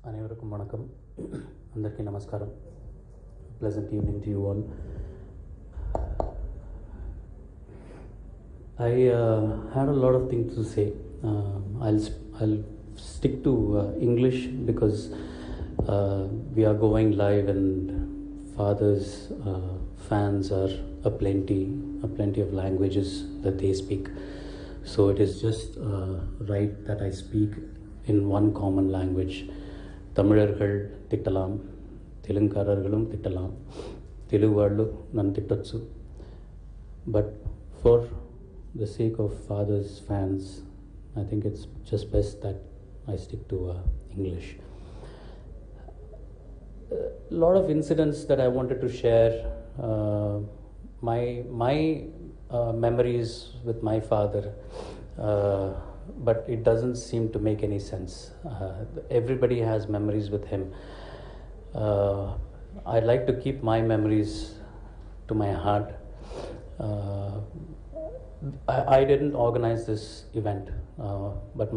Anaivarukkum vanakkam. Andarki namaskaram. Pleasant evening to you all. I had a lot of things to say. I'll stick to English because we are going live and fathers fans are a plenty of languages that they speak. So it is just right that I speak in one common language. தமிழர்கள் திட்டலாம், தெலுங்காரர்களும் திட்டலாம், தெலுங்கு వాళ్ళు నన్ను తిట్టొచ్చు. But for the sake of fathers, fans, I think it's just best that I stick to English. A lot of incidents that I wanted to share. My memories with my father, but it doesn't seem to make any sense. Everybody has memories with him. I like to keep my memories to my heart. I didn't organize this event, but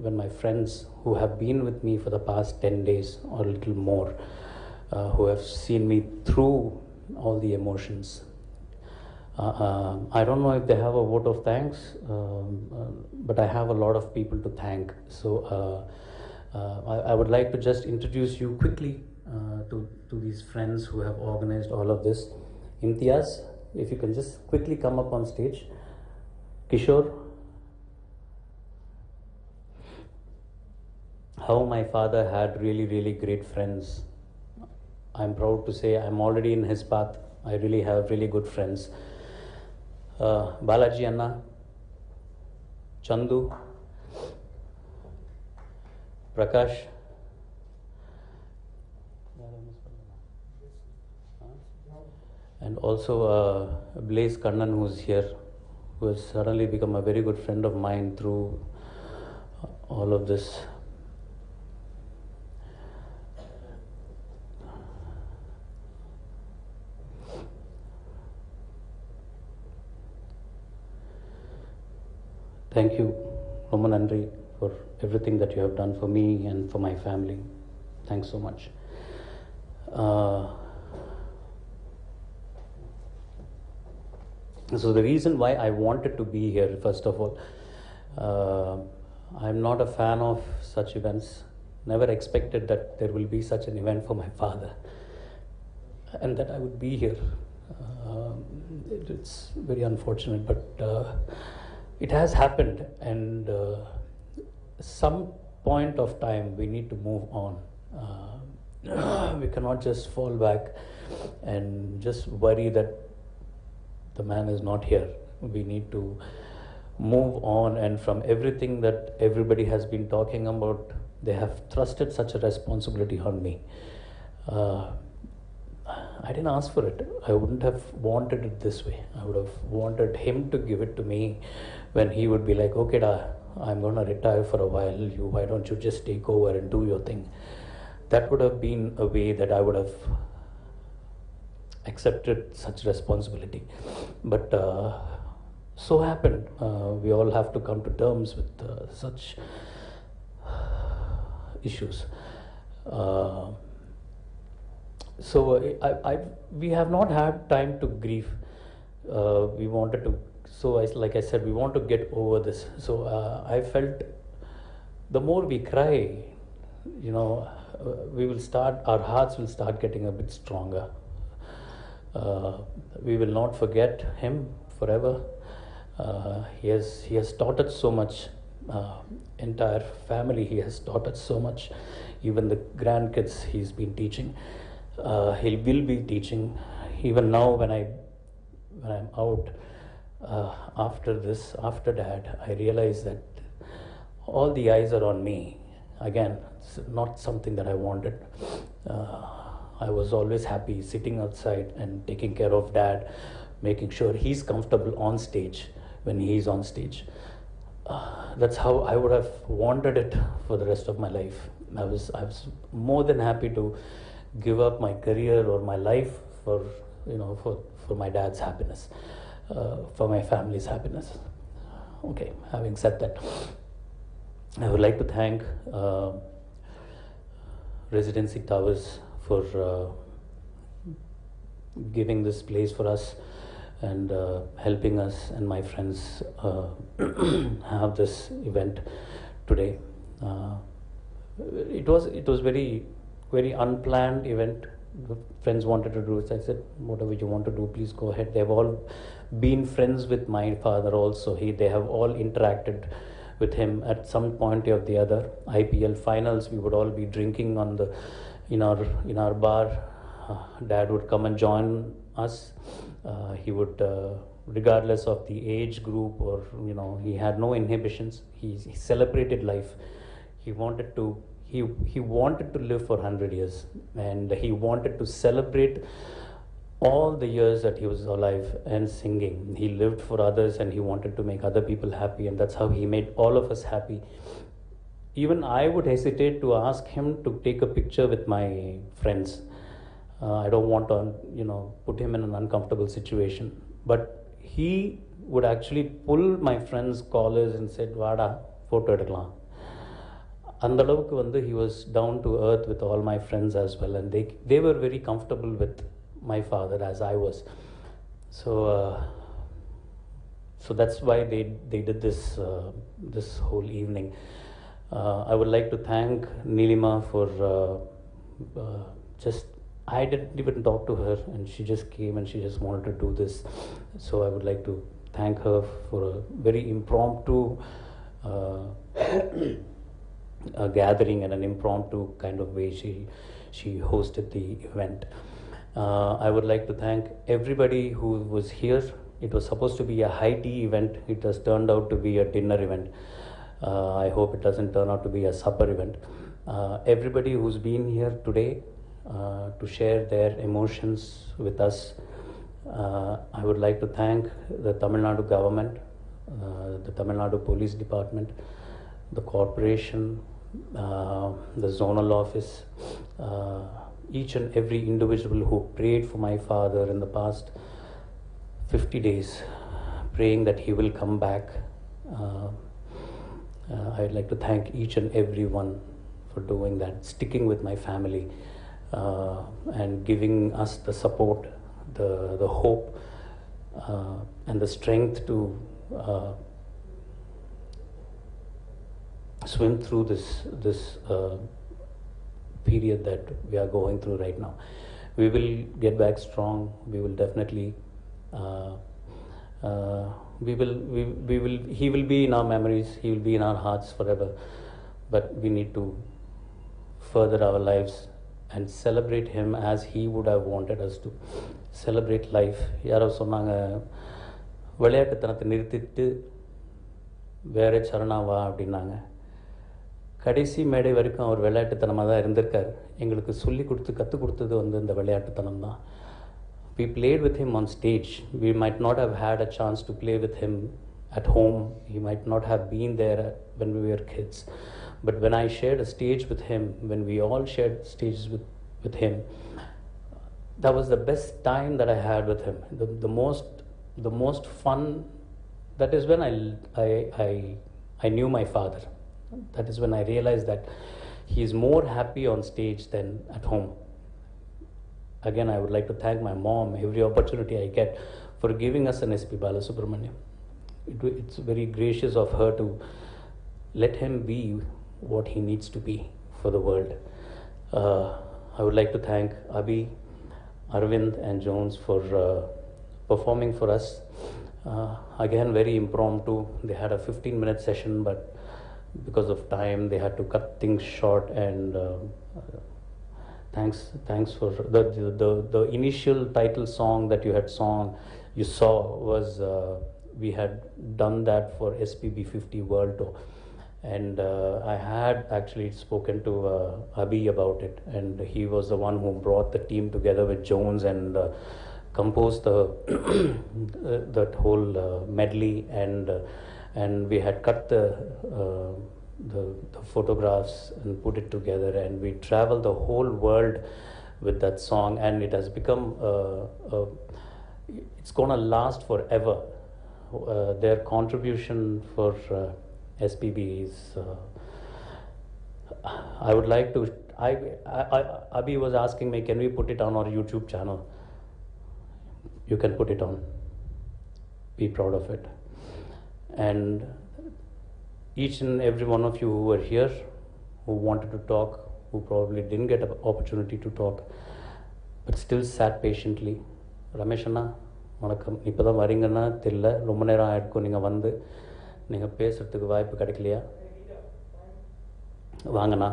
when my friends who have been with me for the past 10 days or a little more, who have seen me through all the emotions, I don't know if they have a vote of thanks, but I have a lot of people to thank. So I would like to just introduce you quickly to these friends who have organized all of this. Imtiaz, if you can just quickly come up on stage. Kishore, how my father had really great friends. I'm proud to say I'm already in his path. I really have really good friends. Balaji Anna, Chandu, Prakash, and also Blaze Kannan, who's here, who has suddenly become a very good friend of mine through all of this. Thank you, Roman Andri, for everything that you have done for me and for my family. Thanks so much. So the reason why I wanted to be here, first of all, I'm not a fan of such events. Never expected that there will be such an event for my father and that I would be here. It's very unfortunate, but it has happened, and some point of time we need to move on. We cannot just fall back and just worry that the man is not here. We need to move on, and from everything that everybody has been talking about, they have thrusted such a responsibility on me. I didn't ask for it. I wouldn't have wanted it this way. I would have wanted him to give it to me when he would be like, okay, I'm going to retire for a while. Why don't you just take over and do your thing? That would have been a way that I would have accepted such responsibility. But so happened. We all have to come to terms with such issues. So we have not had time to grieve. We wanted to, like I said, we want to get over this. So I felt the more we cry, our hearts will start getting a bit stronger. We will not forget him forever. He has taught us so much. Entire family, he has taught us so much. Even the grandkids, he's been teaching. He will be teaching. Even now, when I'm out after Dad, I realize that all the eyes are on me. Again, it's not something that I wanted. I was always happy sitting outside and taking care of Dad, making sure he's comfortable on stage when he's on stage. That's how I would have wanted it for the rest of my life. I was more than happy to give up my career or my life for my dad's happiness, for my family's happiness. Okay, having said that, I would like to thank Residency Towers for giving this place for us and helping us and my friends have this event today. It was very unplanned event. The friends wanted to do it. I said, whatever you want to do, please go ahead. They've all been friends with my father also. They have all interacted with him at some point or the other. IPL finals, we would all be drinking in our bar. Dad would come and join us. He would, regardless of the age group or he had no inhibitions. He celebrated life. He wanted to live for 100 years, and he wanted to celebrate all the years that he was alive and singing. He lived for others, and he wanted to make other people happy, and that's how he made all of us happy. Even I would hesitate to ask him to take a picture with my friends. I don't want to put him in an uncomfortable situation, but he would actually pull my friends' collars and said, "Vada, photo edukkalam." அந்த அளவுக்கு he was down to earth with all my friends as well, and they were very comfortable with my father as I was. So that's why they did this whole evening. I would like to thank Nilima for I didn't even talk to her, and she just came and she just wanted to do this. So I would like to thank her for a very impromptu a gathering and an impromptu kind of way she hosted the event. I would like to thank everybody who was here. It was supposed to be a high tea event. It has turned out to be a dinner event. I hope it doesn't turn out to be a supper event. Everybody who's been here today to share their emotions with us. I would like to thank the Tamil Nadu government, the Tamil Nadu Police Department, the corporation, the zonal office, each and every individual who prayed for my father in the past 50 days, praying that he will come back. I'd like to thank each and every one for doing that, sticking with my family, and giving us the support, the hope, and the strength to swim through this period that we are going through right now. We will get back strong. We will definitely he will be in our memories. He will be in our hearts forever. But we need to further our lives and celebrate him as he would have wanted us to celebrate life. யாரோ சொன்னாங்க, விளையாட்டுத்தனத்தை நிறுத்திட்டு வேற சரணா வா அப்படின்னாங்க. கடைசி மேடை வரைக்கும் அவர் விளையாட்டுத்தனமாக தான் இருந்திருக்கார். எங்களுக்கு சொல்லி கொடுத்து கற்றுக் கொடுத்தது இந்த விளையாட்டுத்தனம் தான். We played with him on stage. We might not have had a chance to play with him at home. He might not have been there when we were kids. But when I shared a stage with him, when we all shared stages with him, that was the best time that I had with him. The most fun. That is when I knew my father. That is when I realized that he is more happy on stage than at home. Again, I would like to thank my mom every opportunity I get for giving us an SP Balasubramaniam. It's very gracious of her to let him be what he needs to be for the world. I would like to thank Abhi, Arvind and Jones for performing for us. Again, very impromptu. They had a 15-minute session, but because of time they had to cut things short, and thanks for the initial title song that you saw was we had done that for SPB 50 World Tour, and I had actually spoken to Abhi about it, and he was the one who brought the team together with Jones and composed that whole medley, and we had cut the photographs and put it together, and we traveled the whole world with that song, and it has become it's gonna last forever. Their contribution for SPB is I would like to Abhi was asking me, can we put it on our YouTube channel? You can put it on. Be proud of it. And each and every one of you who were here, who wanted to talk, who probably didn't get an opportunity to talk, but still sat patiently. Ramesh அண்ணா வணக்கம். இப்போ தான் வரீங்கன்னா தெரியல, ரொம்ப நேரம் ஆகிருக்கும் நீங்கள் வந்து. நீங்கள் பேசுகிறதுக்கு வாய்ப்பு கிடைக்கலையா? வாங்கண்ணா.